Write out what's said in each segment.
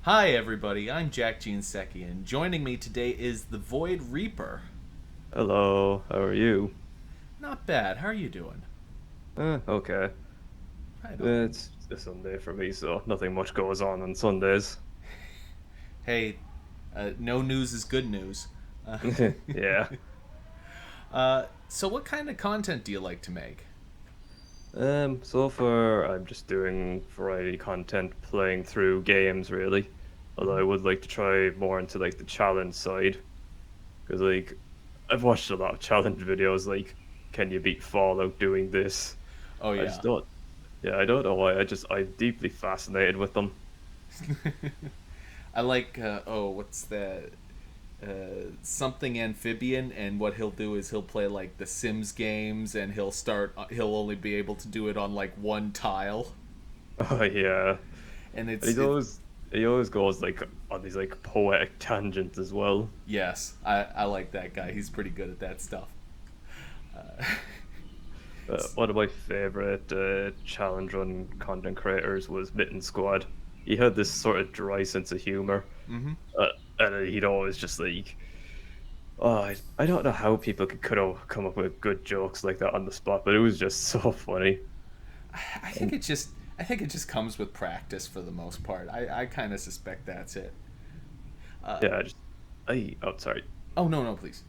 Hi everybody, I'm Jack Jinseki, and joining me today is TheVoidReaper. Hello, how are you? Not bad, how are you doing? Okay. Right on. It's a Sunday for me, so nothing much goes on Sundays. Hey, no news is good news. Uh, Yeah. so what kind of content do you like to make? So far I'm just doing variety content, playing through games really. Although I would like to try more into like the challenge side, because like I've watched a lot of challenge videos, like can you beat Fallout doing this? Oh I just yeah. don't. Yeah, I don't know why. I'm deeply fascinated with them. I like, what's that? Something amphibian, and what he'll do is he'll play like the Sims games, and he'll only be able to do it on like one tile, Oh yeah. and And it's it. he always goes like on these like poetic tangents as well. Yes, I like that guy. He's pretty good at that stuff. One of my favorite challenge run content creators was Mitten Squad. He had this sort of dry sense of humor, Mm-hmm. and he'd always just like, oh, I don't know how people could come up with good jokes like that on the spot, but it was just so funny. I think And it just I think it just comes with practice for the most part. I kind of suspect that's it. yeah, oh sorry, Oh no, no, please.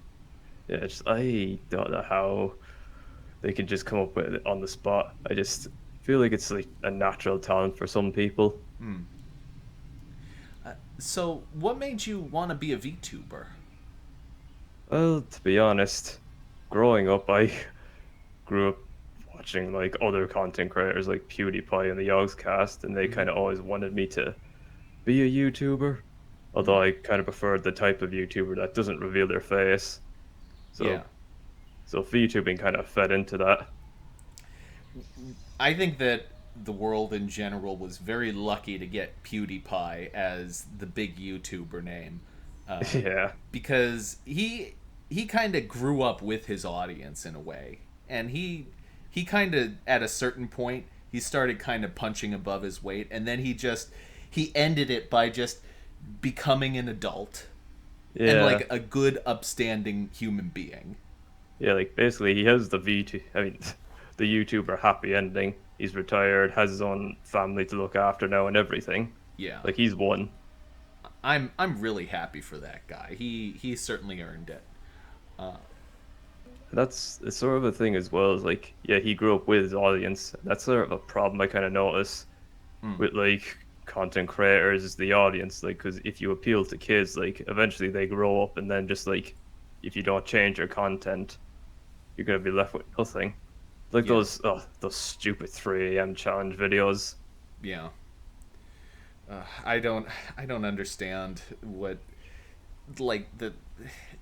yeah, just I don't know how they can just come up with it on the spot. I just feel like it's like a natural talent for some people. Hmm. So, what made you want to be a VTuber? Well, to be honest, growing up, I grew up watching like other content creators like PewDiePie and the Yogscast, and they Mm-hmm. kind of always wanted me to be a YouTuber. Hmm. Although I kind of preferred the type of YouTuber that doesn't reveal their face. Yeah, So VTubing kind of fed into that. I think that the world in general was very lucky to get PewDiePie as the big YouTuber name, uh, Yeah, because he kind of grew up with his audience in a way, and he kind of at a certain point he started kind of punching above his weight, and then he ended it by just becoming an adult and yeah, like a good upstanding human being. yeah. Like basically, he has the VT. I mean, the YouTuber happy ending. He's retired, has his own family to look after now, and everything. Yeah, Like he's won. I'm really happy for that guy. He certainly earned it. That's it's sort of a thing as well. Is like, yeah, he grew up with his audience. That's sort of a problem I kind of notice Mm, with like content creators is the audience. Like, because if you appeal to kids, like eventually they grow up, and then just like if you don't change your content, you're gonna be left with nothing. Like yeah, those stupid 3 a.m. challenge videos. yeah. I don't understand what like the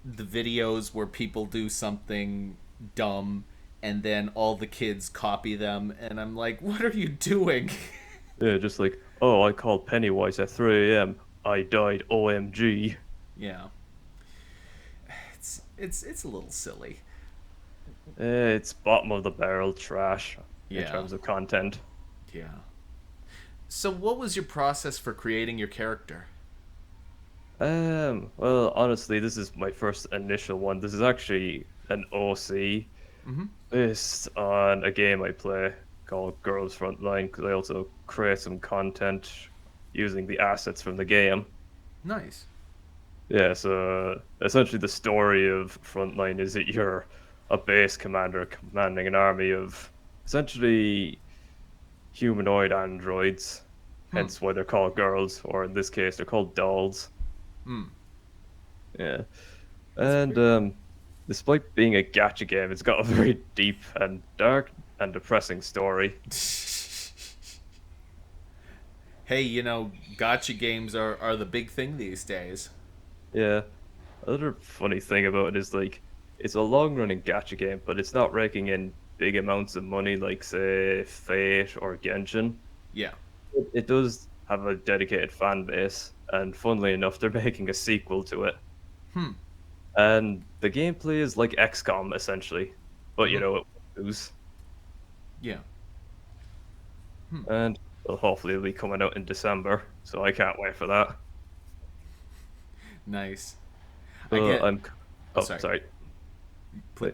videos where people do something dumb and then all the kids copy them, and I'm like, what are you doing? Yeah, just like, oh, I called Pennywise at 3 a.m. I died. OMG. Yeah, it's a little silly. It's bottom of the barrel trash in Yeah, terms of content. yeah. So what was your process for creating your character? Well, honestly, this is my first initial one. This is actually an OC Mm-hmm. based on a game I play called Girls Frontline, because I also create some content using the assets from the game. Nice. Yeah, so essentially the story of Frontline is that you're a base commander commanding an army of essentially humanoid androids, Hmm. hence why they're called girls, or in this case, they're called dolls. Hmm. Yeah. That's And pretty cool. despite being a gacha game, it's got a very deep and dark and depressing story. Hey, gotcha games are the big thing these days. Yeah. Another funny thing about it is like it's a long running gacha game, but it's not raking in big amounts of money like say Fate or Genshin. Yeah. It does have a dedicated fan base, and funnily enough, they're making a sequel to it. Hmm. And the gameplay is like XCOM essentially, but Mm-hmm. it moves. Yeah. Hmm. And Well, hopefully it'll be coming out in December, so I can't wait for that. Nice. I So get. I'm. Oh, Oh, sorry. sorry. Pl-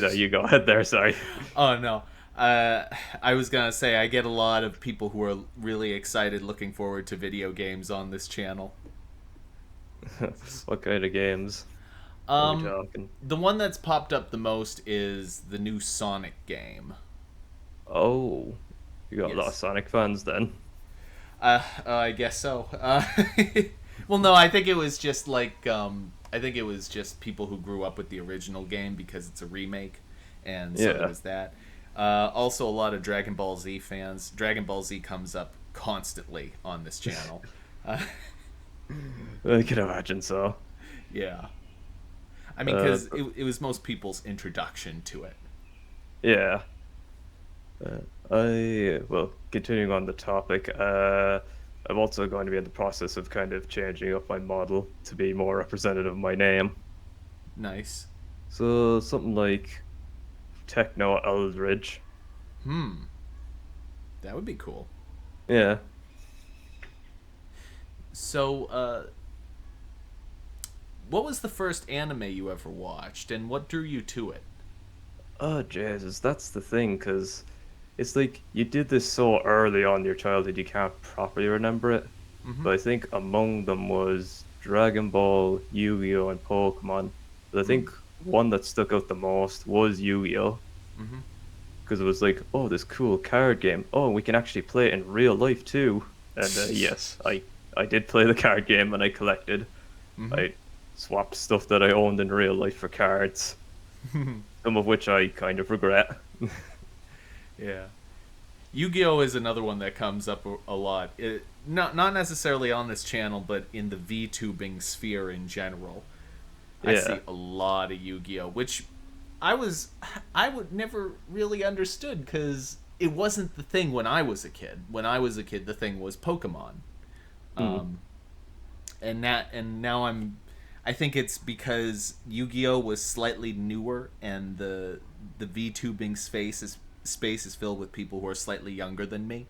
No, you go ahead there. Sorry. Oh no. Uh, I was gonna say I get a lot of people who are really excited, looking forward to video games on this channel. What kind of games are we Um, talking? the one that's popped up the most is the new Sonic game. Oh, you got a lot of Yes. Sonic fans then. I guess so. Well, no, I think it was just like I think it was just people who grew up with the original game because it's a remake, and so there Yeah, was that. Also, a lot of Dragon Ball Z fans. Dragon Ball Z comes up constantly on this channel. Uh, I can imagine so. yeah, I mean, Uh, because it was most people's introduction to it. yeah. Well, continuing on the topic, I'm also going to be in the process of kind of changing up my model to be more representative of my name. Nice. So something like Techno Eldridge. Hmm, that would be cool. Yeah. So, what was the first anime you ever watched, and what drew you to it? Oh, Jesus, that's the thing, because it's like you did this so early on in your childhood, you can't properly remember it. Mm-hmm. But I think among them was Dragon Ball, Yu-Gi-Oh, and Pokemon. But I Hmm. think one that stuck out the most was Yu-Gi-Oh, Mm-hmm. because it was like, oh, this cool card game. Oh, we can actually play it in real life too. And yes, I did play the card game and I collected. Mm-hmm. I swapped stuff that I owned in real life for cards, some of which I kind of regret. Yeah. Yu-Gi-Oh is another one that comes up a lot. Not necessarily on this channel, but in the VTubing sphere in general. I see Yeah. a lot of Yu-Gi-Oh, which I was I would never really understood because it wasn't the thing when I was a kid. When I was a kid, the thing was Pokemon. Mm. Um, and now I think it's because Yu-Gi-Oh was slightly newer and the VTubing space is filled with people who are slightly younger than me.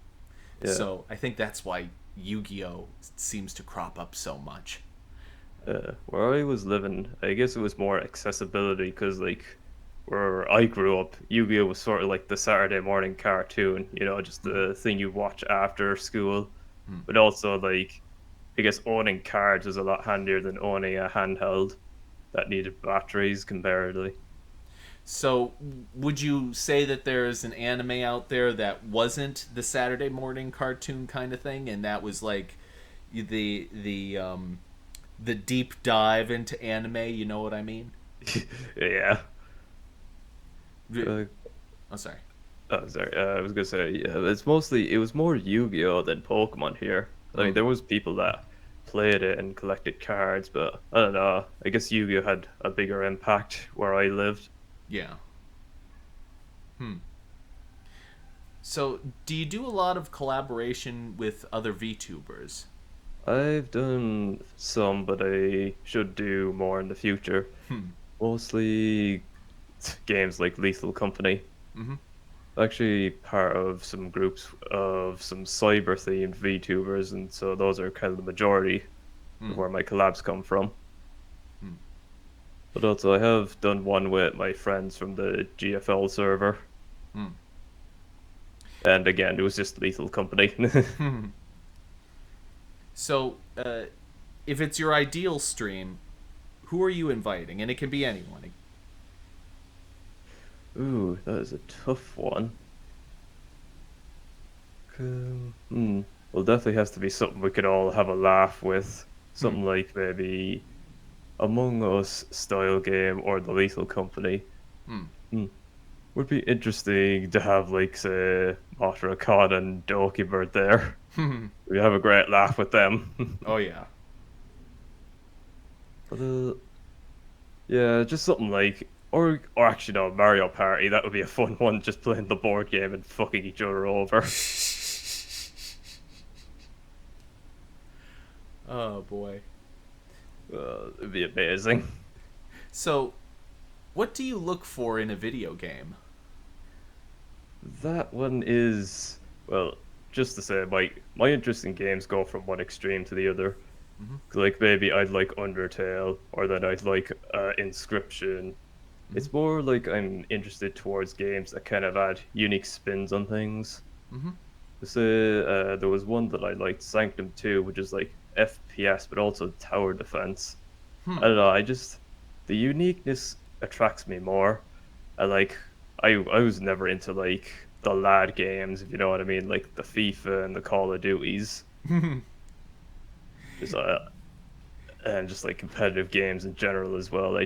Yeah. So I think that's why Yu-Gi-Oh seems to crop up so much. Where I was living, I guess it was more accessibility because, like, where I grew up, Yu-Gi-Oh was sort of like the Saturday morning cartoon, just Mm. the thing you watch after school. Mm. But also, like, I guess owning cards was a lot handier than owning a handheld that needed batteries comparatively. So would you say that there's an anime out there that wasn't the Saturday morning cartoon kind of thing, and that was like the deep dive into anime? You know what I mean? Yeah. Uh, Oh, sorry. oh, sorry. I was gonna say, yeah, it was more Yu-Gi-Oh than Pokemon here. I mean, Mm. there was people that played it and collected cards, but I don't know. I guess Yu-Gi-Oh had a bigger impact where I lived. Yeah. Hmm. So, do you do a lot of collaboration with other VTubers? I've done some, but I should do more in the future. Hmm. Mostly games like Lethal Company. Mm-hmm. Actually, part of some groups of some cyber themed VTubers, and so those are kind of the majority of Hmm. where my collabs come from. Hmm. But also, I have done one with my friends from the GFL server, Hmm. and again, it was just Lethal Company. Hmm. So, if it's your ideal stream, who are you inviting? And it can be anyone. Ooh, that is a tough one. Hmm. Well, definitely has to be something we could all have a laugh with. Hmm. Something like maybe Among Us style game or The Lethal Company. Hmm. Hmm. Would be interesting to have, like, say, Matra Khan and Doki Bird there. Hmm. We have a great laugh with them. Oh yeah. But yeah, just something like, or actually no, Mario Party. That would be a fun one, just playing the board game and fucking each other over. Oh boy. It'd be amazing. So, what do you look for in a video game? That one is Well, just to say, my interest in games go from one extreme to the other. Hmm. 'Cause, like maybe I'd like Undertale, or then I'd like Inscription. Hmm. It's more like I'm interested towards games that kind of add unique spins on things. Hmm. Say, there was one that I liked, Sanctum 2, which is like FPS, but also tower defense. Hmm. I don't know, the uniqueness attracts me more. I like, I was never into like the lad games, if you know what I mean, like the FIFA and the Call of Duties. Just, and just like competitive games in general as well.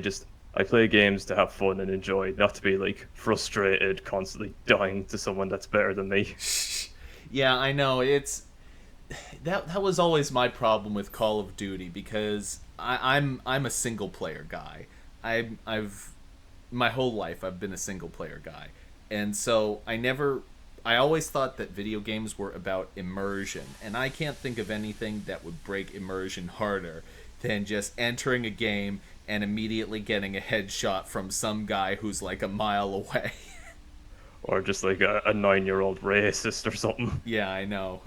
I play games to have fun and enjoy, not to be like frustrated, constantly dying to someone that's better than me. Yeah, I know. That was always my problem with Call of Duty because I'm a single player guy. I've my whole life I've been a single player guy, and so I always thought that video games were about immersion, and I can't think of anything that would break immersion harder than just entering a game and immediately getting a headshot from some guy who's like a mile away. Or just like a 9-year-old racist or something. Yeah, I know.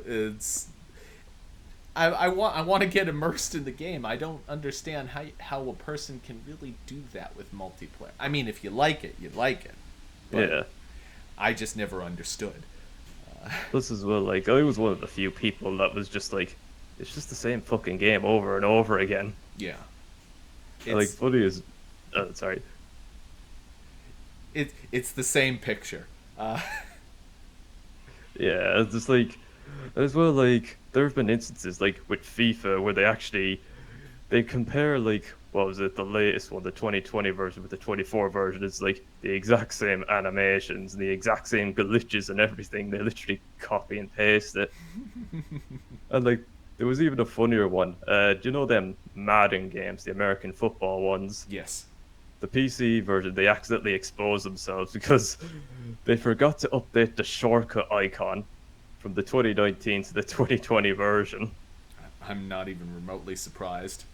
I want to get immersed in the game. I don't understand how a person can really do that with multiplayer. I mean, if you like it, you like it, but Yeah. I just never understood. This is well, like I was one of the few people that was just like, it's just the same fucking game over and over again. Yeah, Like, it's funny is, sorry. it's the same picture. Yeah, it's just like, as well, like there have been instances like with FIFA where they compare like what was it, the latest one, the 2020 version with the 24 version. It's like the exact same animations and the exact same glitches and everything. They literally copy and paste it. And like there was even a funnier one. Do you know them Madden games, the American football ones? Yes. The PC version, they accidentally exposed themselves because they forgot to update the shortcut icon from the 2019 to the 2020 version. I'm not even remotely surprised.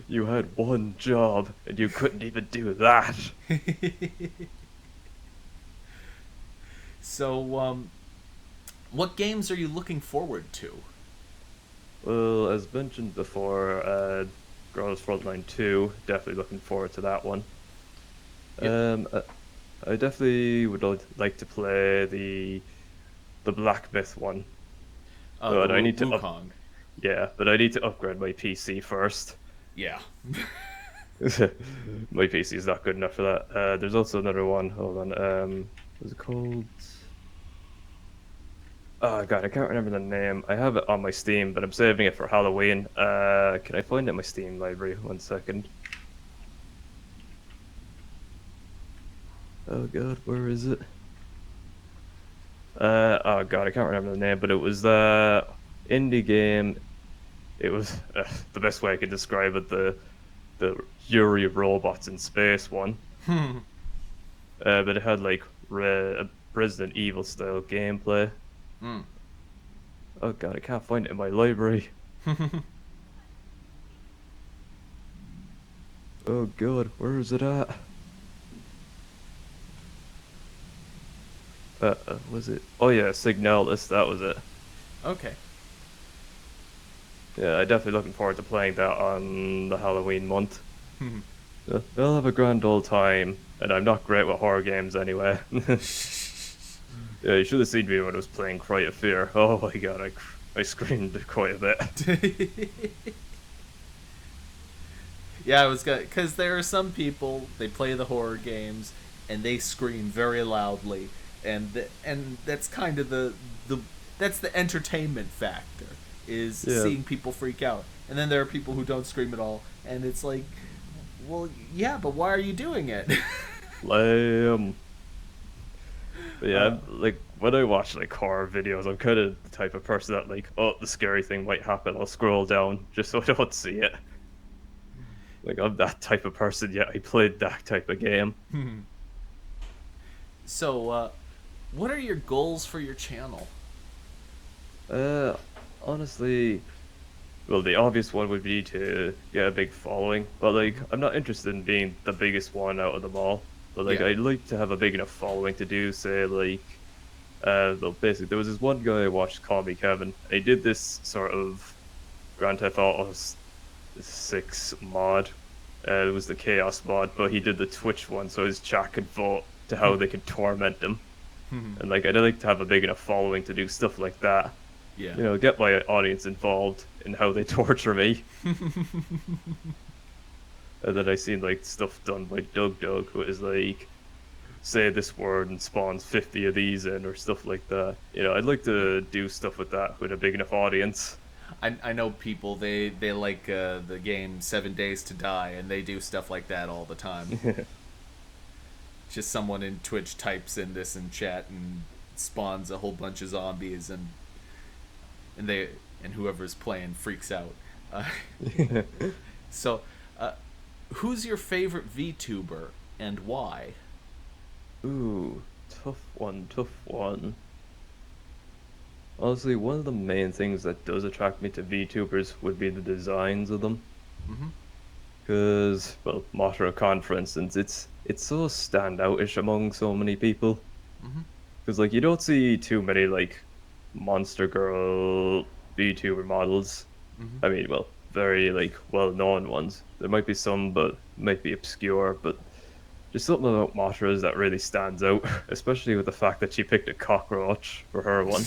You had one job and you couldn't even do that. So, what games are you looking forward to? Well, as mentioned before, Girls Frontline 2, definitely looking forward to that one. Yep. I definitely would like to play the Black Myth one, The but I need to up Wukong. yeah, but I need to upgrade my PC first. Yeah. My PC is not good enough for that. There's also another one. Hold on. What's it called? Oh god, I can't remember the name. I have it on my Steam, but I'm saving it for Halloween. Can I find it in my Steam library? One second. Oh god, where is it? Oh god, I can't remember the name, but it was the indie game. It was the best way I could describe it. The Yuri robots in space one. But it had like Resident Evil style gameplay. Mm. Oh god, I can't find it in my library. Oh god, where is it at? Was it? Oh yeah, Signalis, that was it. Okay. Yeah, I'm definitely looking forward to playing that on the Halloween month. I'll have a grand old time, and I'm not great with horror games anyway. Yeah, you should have seen me when I was playing Cry of Fear. Oh my god, I screamed quite a bit. Yeah, I was gonna, because there are some people, they play the horror games and they scream very loudly, and that's kind of the that's the entertainment factor, is Yeah, seeing people freak out. And then there are people who don't scream at all, and it's like, well, yeah, but why are you doing it? lame. But yeah, uh, like when I watch like horror videos, I'm kind of the type of person that like, oh, the scary thing might happen. I'll scroll down just so I don't see it. Like I'm that type of person. Yeah, I played that type of game. so, what are your goals for your channel? Uh, Honestly, well, the obvious one would be to get a big following, but like I'm not interested in being the biggest one out of them all. But like Yeah. I'd like to have a big enough following to do, say, like Well, basically, there was this one guy I watched, Call Me Kevin. And he did this sort of Grand Theft Auto 6 mod. It was the Chaos mod, but he did the Twitch one, so his chat could vote to how they could torment him. And like, I'd like to have a big enough following to do stuff like that. Yeah. You know, get my audience involved in how they torture me. And then I seen like stuff done by Doug, who is like, say this word and spawns 50 of these in, or stuff like that. You know, I'd like to do stuff with that with a big enough audience. I know people, they like the game 7 Days to Die, and they do stuff like that all the time. Just someone in Twitch types in this in chat and spawns a whole bunch of zombies, and whoever's playing freaks out. So, who's your favorite VTuber and why? Ooh, tough one, tough one. Honestly, one of the main things that does attract me to VTubers would be the designs of them. Mm-hmm. Because, well, Motor Con, for instance, it's so standoutish among so many people. Mm-hmm. Because, like, you don't see too many, like, Monster Girl VTuber models. Mm-hmm. I mean, well, very, like, well-known ones. There might be some, but might be obscure, but there's something about Motra's that really stands out, especially with the fact that she picked a cockroach for her one.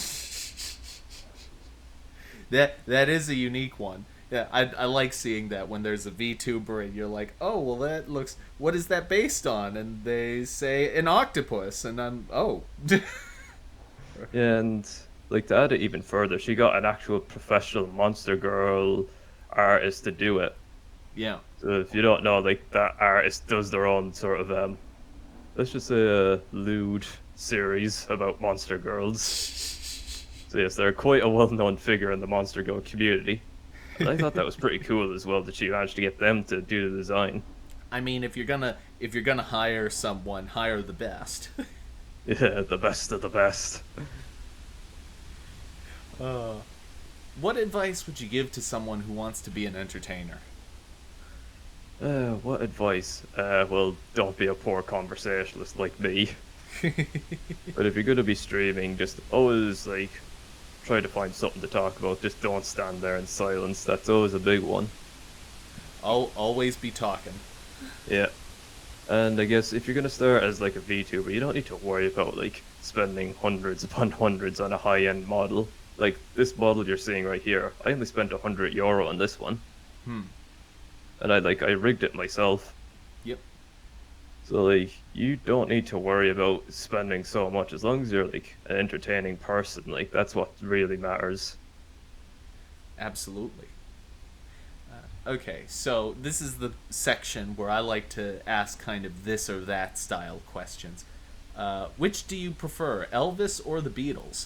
That is a unique one. Yeah, I like seeing that when there's a VTuber and you're like, oh, well, that looks... What is that based on? And they say an octopus, and I'm... Oh. Yeah, and, like, to add it even further, she got an actual professional Monster Girl artist to do it. Yeah. So if you don't know, like, that artist does their own sort of, let's just say a lewd series about Monster Girls. So yes, they're quite a well-known figure in the Monster Girl community. And I thought that was pretty cool as well, that she managed to get them to do the design. I mean, if you're gonna hire someone, hire the best. Yeah, the best of the best. What advice would you give to someone who wants to be an entertainer? What advice? Well, don't be a poor conversationalist like me. But if you're going to be streaming, just always, like, try to find something to talk about. Just don't stand there in silence. That's always a big one. I'll always be talking. Yeah. And I guess if you're going to start as, like, a VTuber, you don't need to worry about, like, spending hundreds upon hundreds on a high-end model. Like, this model you're seeing right here, I only spent €100 on this one. And I rigged it myself. Yep. So, like, you don't need to worry about spending so much. As long as you're, like, an entertaining person, like, that's what really matters. Absolutely. Okay, so this is the section where I like to ask kind of this or that style questions. Which do you prefer, Elvis or the Beatles?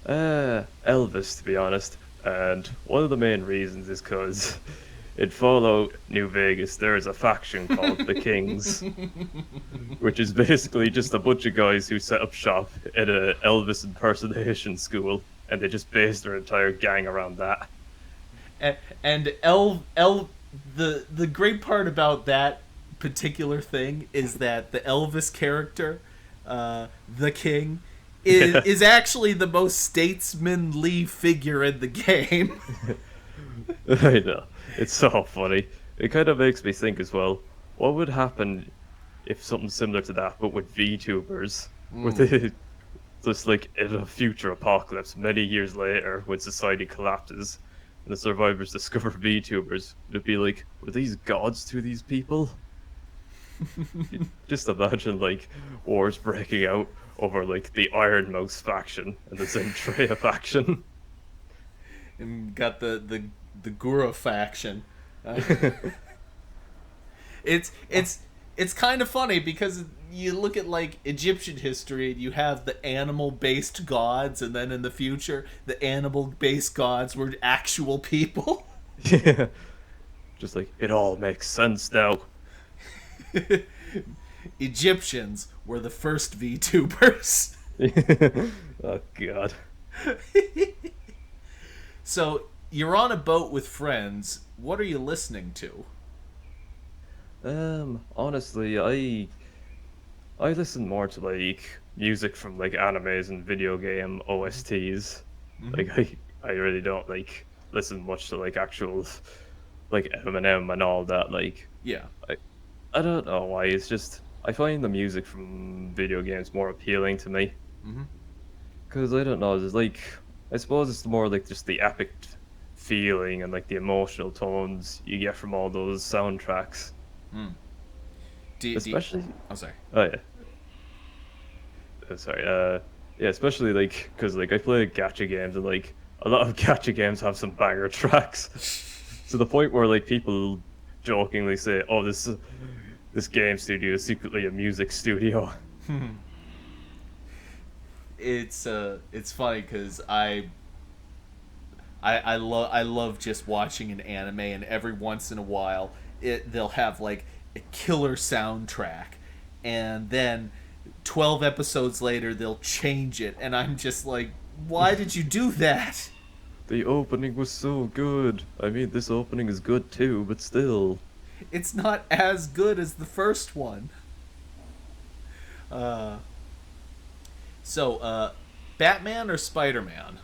Elvis, to be honest. And one of the main reasons is because in Fallout New Vegas, there is a faction called the Kings, which is basically just a bunch of guys who set up shop at a Elvis impersonation school, and they just base their entire gang around that. And the great part about that particular thing is that the Elvis character, the King, is actually the most statesmanly figure in the game. I know. It's so funny. It kind of makes me think as well, what would happen if something similar to that, but with VTubers? With it, just like in a future apocalypse, many years later, when society collapses, and the survivors discover VTubers, it'd be like, were these gods to these people? Just imagine, like, wars breaking out over, like, the Iron Mouse faction and the Zentrea faction. And got the Gura faction. It's kind of funny because you look at, like, Egyptian history and you have the animal-based gods, and then in the future the animal-based gods were actual people. Yeah. Just like, it all makes sense now. Egyptians were the first VTubers. Oh god. So you're on a boat with friends. What are you listening to? Honestly, I listen more to, like, music from like animes and video game OSTs. Mm-hmm. Like I really don't like listen much to like actual like Eminem and all that. Like Yeah. I I don't know why. It's just I find the music from video games more appealing to me. Mm-hmm. Because I don't know, there's like I suppose it's more like just the epic feeling and like the emotional tones you get from all those soundtracks. Mm. Especially, I'm sorry. oh yeah, sorry, yeah, especially like because like I play gacha games and like a lot of gacha games have some banger tracks to the point where like people jokingly say, "Oh, this game studio is secretly a music studio." It's funny because I love just watching an anime, and every once in a while they'll have like a killer soundtrack, and then 12 episodes later they'll change it, and I'm just like, why did you do that? The opening was so good. I mean, this opening is good too, but still. It's not as good as the first one. Uh, so, Batman or Spider-Man?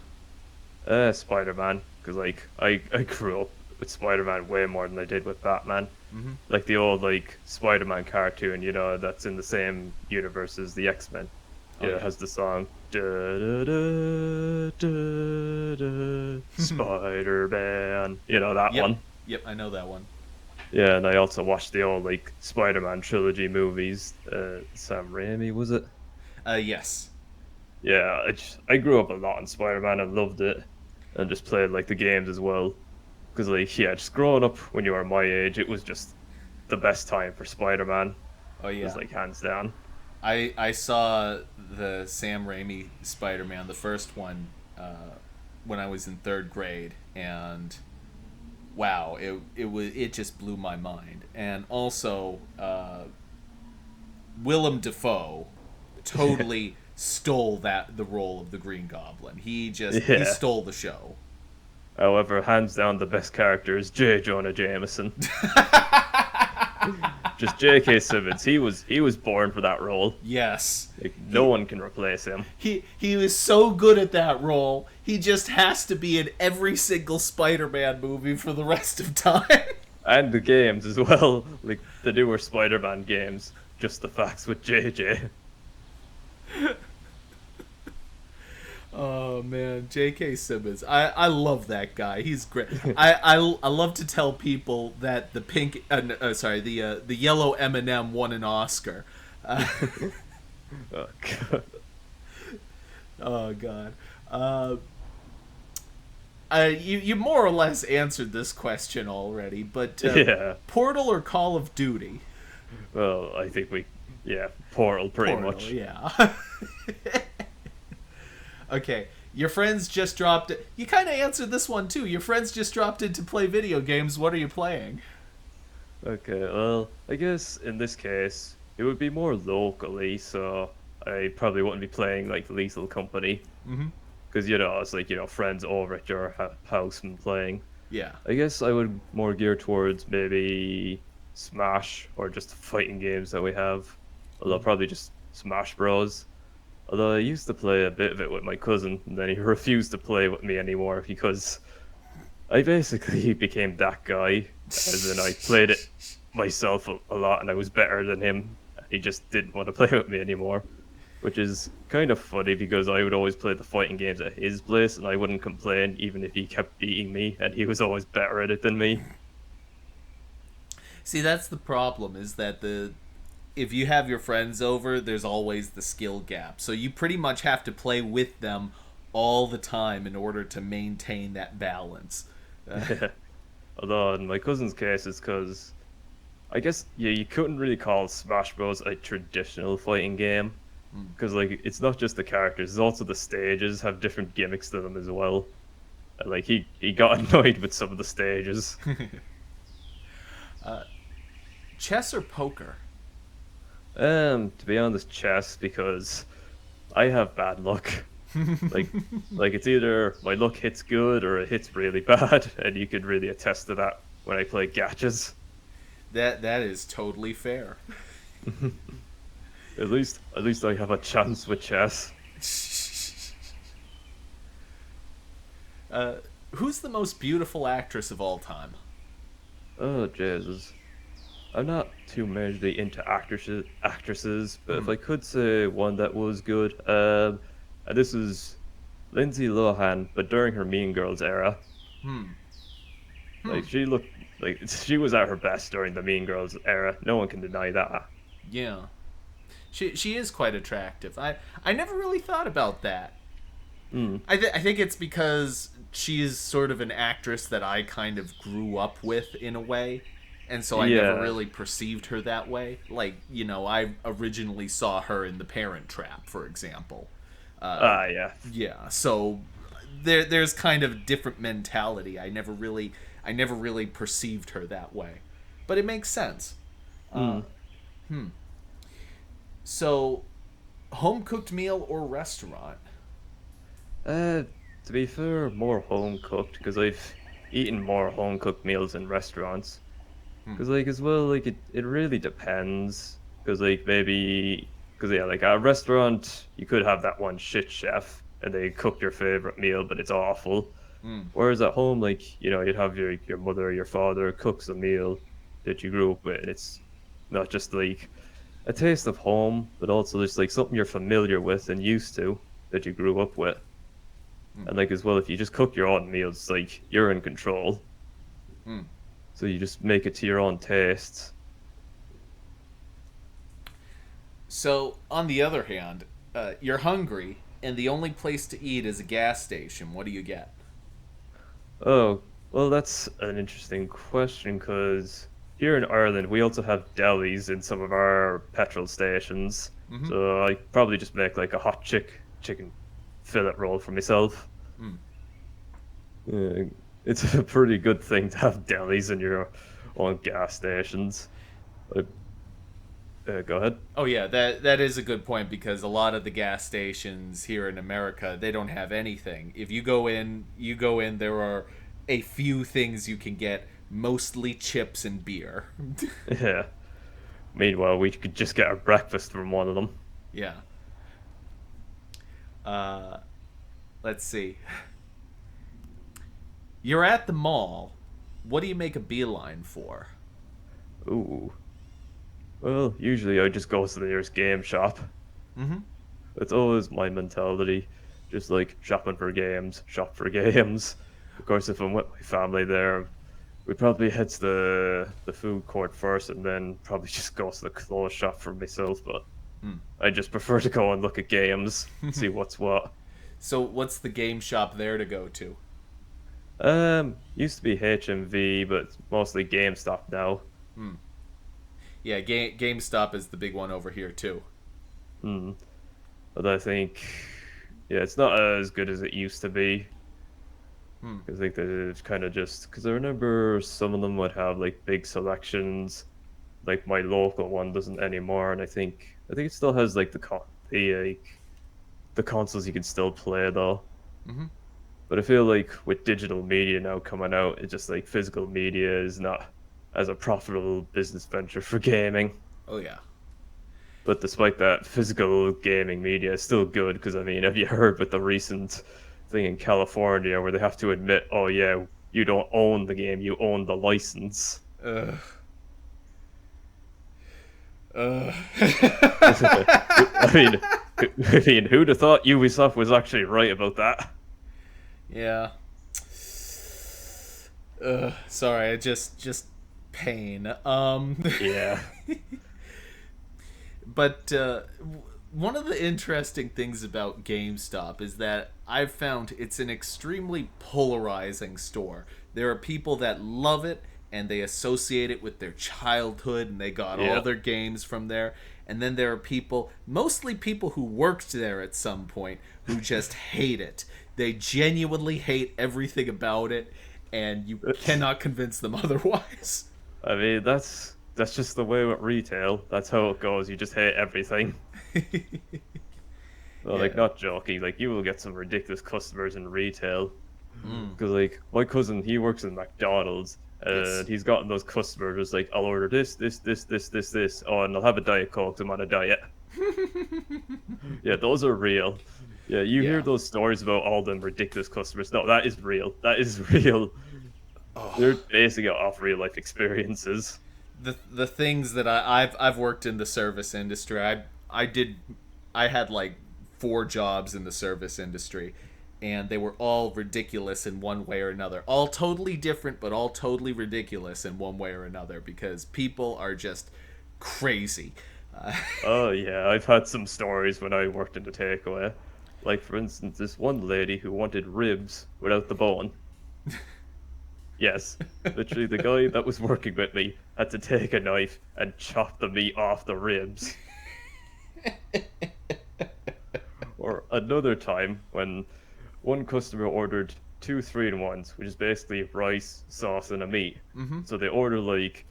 Spider-Man, because like I grew up with Spider-Man way more than I did with Batman. Mm-hmm. Like the old like Spider-Man cartoon, you know, that's in the same universe as the X-Men. Oh, Yeah, yeah. it has the song da, da, da, da, da, Spider-Man. You know that Yep. one. Yep, I know that one. Yeah, and I also watched the old like Spider-Man trilogy movies. Sam Raimi was it? Yes. Yeah, I grew up a lot on Spider-Man and loved it, and just played like the games as well. Because like yeah, just growing up when you were my age, it was just the best time for Spider-Man. Oh, It was yeah. like hands down. I saw the Sam Raimi Spider-Man, the first one, when I was in third grade, and wow, it just blew my mind. And also, Willem Dafoe totally stole the role of the Green Goblin. He Yeah. stole the show. However, hands down, the best character is J. Jonah Jameson. Just J.K. Simmons. He was born for that role. Yes. Like no one can replace him. He was so good at that role. He just has to be in every single Spider-Man movie for the rest of time. And the games as well. Like the newer Spider-Man games. Just the facts with JJ. Oh man, J.K. Simmons. I love that guy. He's great. I love to tell people that the pink the yellow M&M won an Oscar. Oh, God. Oh god. You more or less answered this question already, but Yeah. Portal or Call of Duty? Well, I think yeah, Portal pretty Portal, much. yeah. Okay, your friends just dropped. You kind of answered this one too. Your friends just dropped in to play video games. What are you playing? Okay, well, I guess in this case, it would be more locally, so I probably wouldn't be playing like Lethal Company. Mm-hmm. Because, you know, it's like, you know, friends over at your house and playing. Yeah. I guess I would more gear towards maybe Smash or just fighting games that we have. Although probably just Smash Bros. Although I used to play a bit of it with my cousin, and then he refused to play with me anymore because I basically became that guy. As in, I played it myself a lot, and I was better than him. He just didn't want to play with me anymore, which is kind of funny because I would always play the fighting games at his place, and I wouldn't complain even if he kept beating me, and he was always better at it than me. See, that's the problem. Is that if you have your friends over, there's always the skill gap. So you pretty much have to play with them all the time in order to maintain that balance. Although in my cousin's case, it's because I guess yeah, you couldn't really call Smash Bros. A traditional fighting game because like it's not just the characters; it's also the stages have different gimmicks to them as well. And, like he got annoyed with some of the stages. Chess or poker? To be honest, chess because I have bad luck. like like it's either my luck hits good or it hits really bad, and you could really attest to that when I play gachas. That is totally fair. At least I have a chance with chess. Who's the most beautiful actress of all time? Oh Jesus. I'm not too majorly into actresses, but if Hmm. I could say one that was good, and this is Lindsay Lohan, but during her Mean Girls era. Hmm. Hmm. Like she looked like she was at her best during the Mean Girls era. No one can deny that. Yeah. She is quite attractive. I never really thought about that. Mm. I think it's because she's sort of an actress that I kind of grew up with in a way, and so I never Yeah. really perceived her that way. Like, I originally saw her in The Parent Trap, for example. Uh, Ah, yeah. yeah, so there's kind of different mentality. I never really perceived her that way, but it makes sense. Mm. So, home cooked meal or restaurant? Uh, to be fair, more home cooked because I've eaten more home cooked meals in restaurants. Hmm. Because like as well, like it really depends. Because like maybe because yeah, like at a restaurant you could have that one shit chef and they cook your favorite meal, but it's awful. Hmm. Whereas at home, like you'd have your mother or your father cooks a meal that you grew up with, and it's not just like a taste of home, but also just like something you're familiar with and used to that you grew up with. Hmm. And like as well, if you just cook your own meals, like you're in control, Hmm. so you just make it to your own taste. So, on the other hand, you're hungry, and the only place to eat is a gas station. What do you get? Oh, well, that's an interesting question because here in Ireland, we also have delis in some of our petrol stations. Mm-hmm. So I probably just make like a hot chicken fillet roll for myself. Mm. Uh, it's a pretty good thing to have delis in your own gas stations. Uh, go ahead. Oh yeah, that is a good point because a lot of the gas stations here in America they don't have anything. If you go in. There are a few things you can get, mostly chips and beer. Yeah. Meanwhile, we could just get our breakfast from one of them. Yeah. Uh, let's see. You're at the mall. What do you make a beeline for? Ooh. Well, usually I just go to the nearest game shop. Mm-hmm. It's always my mentality, just like shopping for games, shop for games. Of course, if I'm with my family there, we'd probably head to the food court first, and then probably just go to the clothes shop for myself. But I just prefer to go and look at games, see what's what. So, what's the game shop there to go to? Used to be HMV, but it's mostly GameStop now. Yeah, GameStop is the big one over here too. Hmm. But I think, yeah, it's not as good as it used to be. Hmm. I think that it's kind of just because I remember some of them would have like big selections, like my local one doesn't anymore, and I think it still has like the consoles you can still play though. Mm-hmm. But I feel like with digital media now coming out, it's just like physical media is not as a profitable business venture for gaming. Oh yeah. But despite that, physical gaming media is still good because I mean, have you heard with the recent thing in California where they have to admit, oh yeah, you don't own the game, you own the license. Ugh. Ugh. I mean, who'd have thought Ubisoft was actually right about that? Yeah. Sorry, just pain. Yeah. But one of the interesting things about GameStop is that I've found it's an extremely polarizing store. There are people that love it and they associate it with their childhood and they got all Yeah. their games from there. And then there are people, mostly people who worked there at some point, who just hate it. They genuinely hate everything about it, and you cannot convince them otherwise. I mean, that's just the way with retail. That's how it goes. You just hate everything. Well, like Yeah. not joking. Like you will get some ridiculous customers in retail. Mm. Because like my cousin, he works in McDonald's, Yes. and he's gotten those customers just like, I'll order this. Oh, and I'll have a Diet Coke. 'Cause I'm on a diet. Yeah, those are real. Yeah, you hear Yeah. those stories about all them ridiculous customers. No, that is real. That is real. They're Oh, basing it off real life experiences. the things that I've worked in the service industry. I had like 4 jobs in the service industry, and they were all ridiculous in one way or another. All totally different, but all totally ridiculous in one way or another because people are just crazy. Uh, Oh yeah, I've had some stories when I worked in the takeaway. Like for instance, this one lady who wanted ribs without the bone. Yes, literally the guy that was working with me had to take a knife and chop the meat off the ribs. Or another time when one customer ordered two 3-in-1s, which is basically rice, sauce, and a meat. mm-hmm. So they order like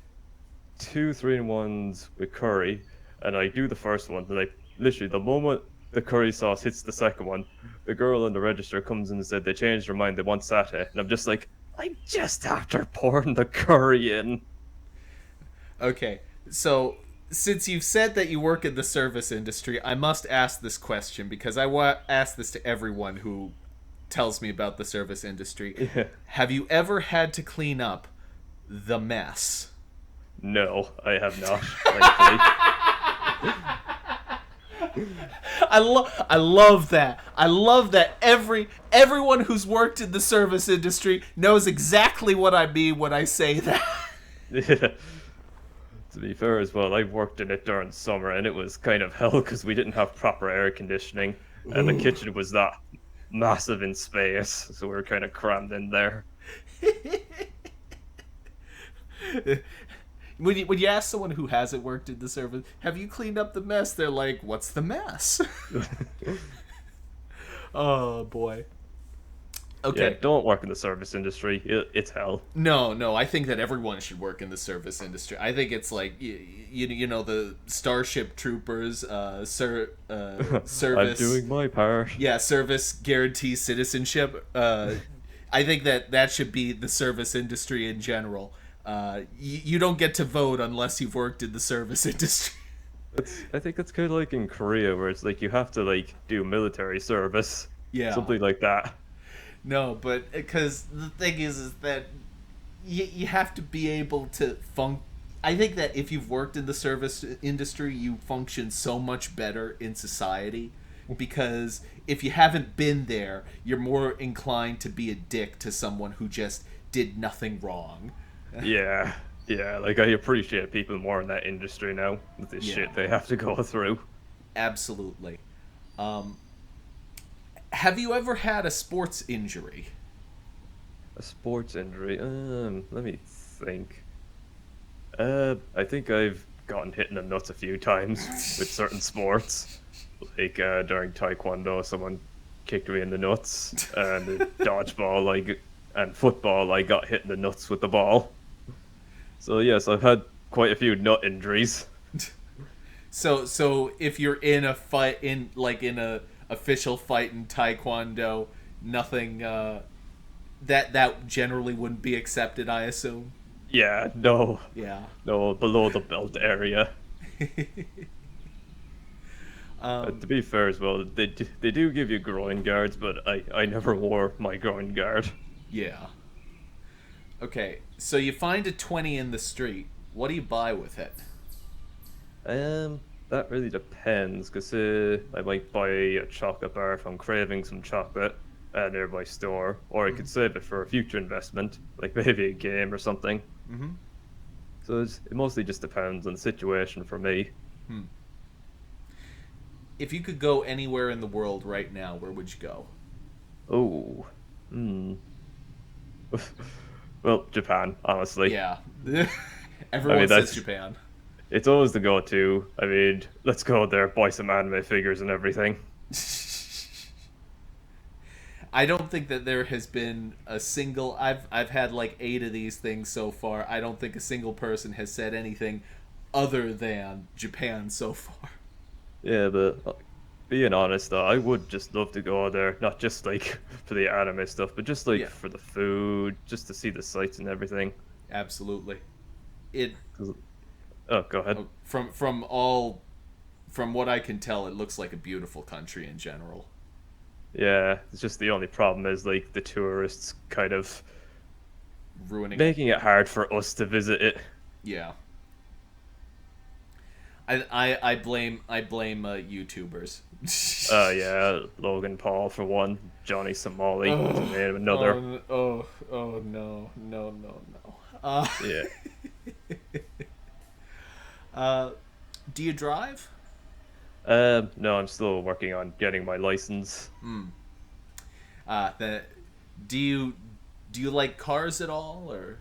two 3-in-1s with curry, and I do the first one, and I literally the moment the curry sauce hits the second one, the girl in the register comes in and said they changed their mind, they want satay, and I'm just like, I'm just after pouring the curry in. Okay, so since you've said that you work in the service industry, I must ask this question because ask this to everyone who tells me about the service industry. Yeah. Have you ever had to clean up the mess? No, I have not, thankfully. I love that. I love that everyone who's worked in the service industry knows exactly what I mean when I say that. Yeah. To be fair as well, I worked in it during summer and it was kind of hell because we didn't have proper air conditioning and the kitchen was that massive in space, so we were kind of crammed in there. When you ask someone who hasn't worked in the service, have you cleaned up the mess? They're like, "What's the mess?" Oh boy. Yeah, Okay. don't work in the service industry. It's hell. No. I think that everyone should work in the service industry. I think it's like you know the Starship Troopers, I'm service. doing my part. Yeah, service guarantees citizenship. I think that should be the service industry in general. You don't get to vote unless you've worked in the service industry. I think it's kind of like in Korea where it's like you have to like do military service, Yeah. something like that. No, but because the thing is that you have to be able to I think that if you've worked in the service industry, you function so much better in society because if you haven't been there, you're more inclined to be a dick to someone who just did nothing wrong. Yeah, yeah. Like I appreciate people more in that industry now with this Yeah, shit they have to go through. absolutely. Um, have you ever had a sports injury? A sports injury. Let me think. I think I've gotten hit in the nuts a few times with certain sports. Like during Taekwondo, someone kicked me in the nuts, and the dodgeball, like, and football, I got hit in the nuts with the ball. So yes, I've had quite a few nut injuries. So if you're in a fight in a official fight in Taekwondo, nothing that generally wouldn't be accepted, I assume. Yeah, no, Yeah. no, below the belt area. To be fair as well, they do give you groin guards, but I never wore my groin guard. Yeah. Okay. So you find a 20 in the street. What do you buy with it? That really depends, because I might buy a chocolate bar if I'm craving some chocolate at a nearby store, or I could save it for a future investment, like maybe a game or something. Mm-hmm. So it mostly just depends on the situation for me. Hmm. If you could go anywhere in the world right now, where would you go? Oh, hmm. Well, Japan, honestly. Yeah. I Everyone mean, says that's Japan. it's always the go-to. I mean, let's go there, buy some anime figures and everything. I don't think that there has been a single. I've had like 8 of these things so far. I don't think a single person has said anything other than Japan so far. Yeah, but being honest though, I would just love to go there, not just like for the anime stuff, but just like Yeah, for the food, just to see the sights and everything. absolutely. It 'Cause- Oh, go ahead. from all from what I can tell, it looks like a beautiful country in general. Yeah, it's just the only problem is like the tourists kind of Ruining it. making it hard for us to visit it. Yeah. I blame YouTubers. Yeah, Logan Paul for one, Johnny Somali to Oh, name another. oh no, no, no, no. Yeah. Uh, do you drive? No, I'm still working on getting my license. The do you do you like cars at all, or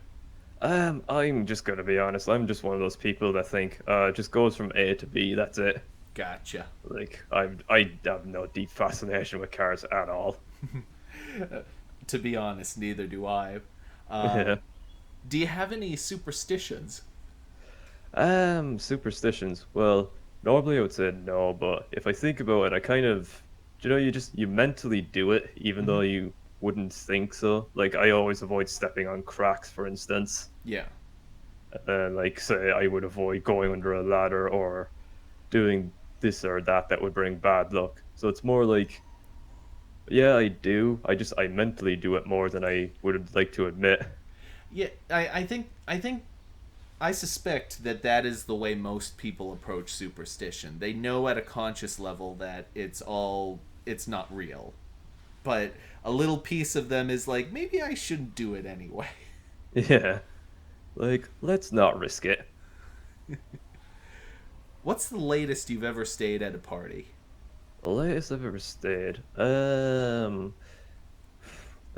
I'm just gonna be honest. I'm just one of those people that think, it just goes from A to B. That's it. gotcha? Like, I have no deep fascination with cars at all. To be honest, neither do I. Uh, Yeah. do you have any superstitions? Superstitions. Well, normally I would say no, but if I think about it, I kind of, you mentally do it, even though you wouldn't think so. Like, I always avoid stepping on cracks, for instance. Yeah. Like, say, I would avoid going under a ladder or doing this or that that would bring bad luck. So it's more like, yeah, I do. I mentally do it more than I would like to admit. Yeah, I suspect that that is the way most people approach superstition. They know at a conscious level that it's not real. But a little piece of them is like, maybe I shouldn't do it anyway. Yeah. Like, let's not risk it. What's the latest you've ever stayed at a party? The latest I've ever stayed. I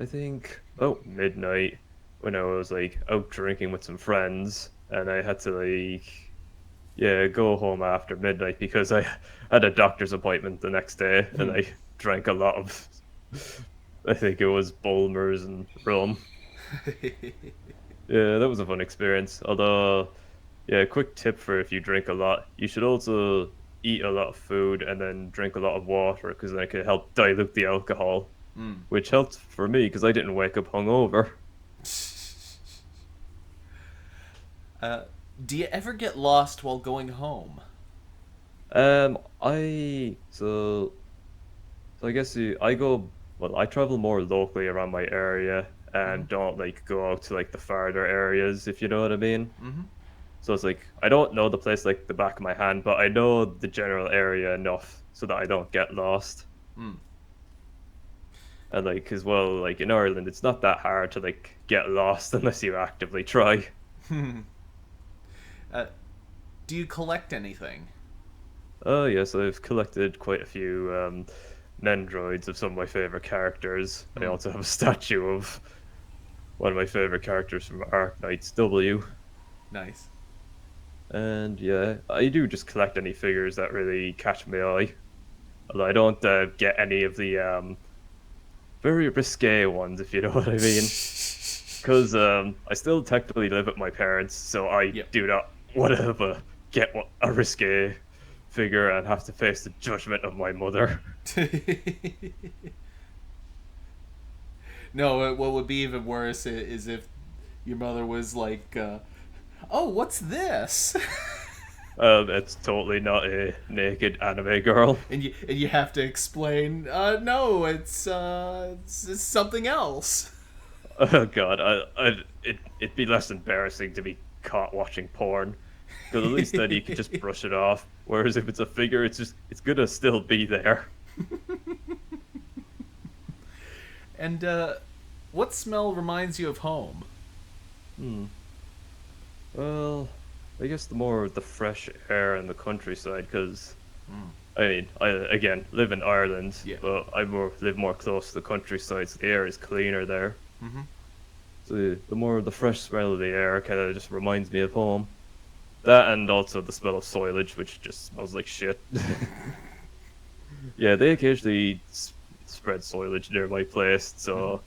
think about midnight when I was like out drinking with some friends, and I had to like, yeah, go home after midnight because I had a doctor's appointment the next day, and I drank a lot of, I think it was Bulmers and rum. Yeah, that was a fun experience. Although, yeah, quick tip for if you drink a lot, you should also eat a lot of food and then drink a lot of water because that can help dilute the alcohol, which helped for me because I didn't wake up hungover. Do you ever get lost while going home? So I guess I go, well, I travel more locally around my area and don't like go out to like the farther areas, if you know what I mean. So it's like I don't know the place like the back of my hand, but I know the general area enough so that I don't get lost. And like as well, like in Ireland, it's not that hard to like get lost unless you actively try. Do you collect anything? Oh yes, I've collected quite a few Nendroids of some of my favorite characters. I also have a statue of one of my favorite characters from Arknight's W. Nice. And yeah, I do just collect any figures that really catch my eye. Although I don't get any of the very risque ones, if you know what I mean. Because I still technically live with my parents, so I Yep. do not want to get a risque figure and have to face the judgment of my mother. No, what would be even worse is if your mother was like, "Oh, what's this?" It's totally not a naked anime girl. and you have to explain, "No, it's something else." Oh god, it'd be less embarrassing to be caught watching porn. Because at least then you can just brush it off. Whereas if it's a figure, it's gonna still be there. And what smell reminds you of home? Well, I guess the fresh air and the countryside. Because I mean, I again live in Ireland, Yeah. but live more close to the countryside, so the air is cleaner there. So the more the fresh smell of the air kind of just reminds me of home. That and also the smell of soilage, which just smells like shit. Yeah, they occasionally spread soilage near my place, so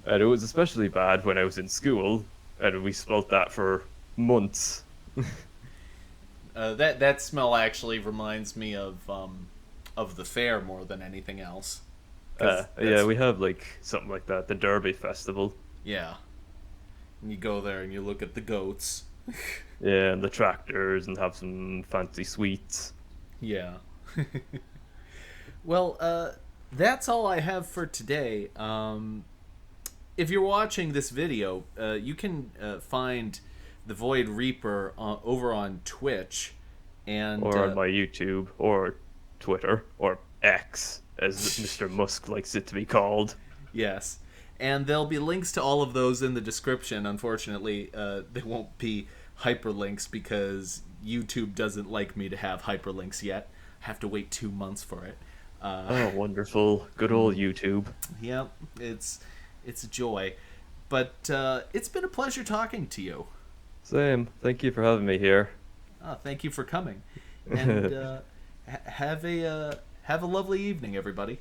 and it was especially bad when I was in school, and we smelt that for months. That smell actually reminds me of the fair more than anything else. 'Cause Yeah, we have like something like that, the Derby Festival. yeah. And you go there and you look at the goats. Yeah, and the tractors and have some fancy sweets. Yeah. Well, that's all I have for today. If you're watching this video, you can find the Void Reaper over on Twitch, and Or on my YouTube, or Twitter, or X, as Mr. Musk likes it to be called. yes, and there'll be links to all of those in the description. Unfortunately, they won't be hyperlinks because YouTube doesn't like me to have hyperlinks yet. I have to wait 2 months for it. Oh, wonderful. Good old YouTube. Yep, it's a joy. But it's been a pleasure talking to you. Same. Thank you for having me here. Thank you for coming, and have a lovely evening, everybody.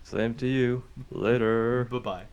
Same to you. Later. Bye bye.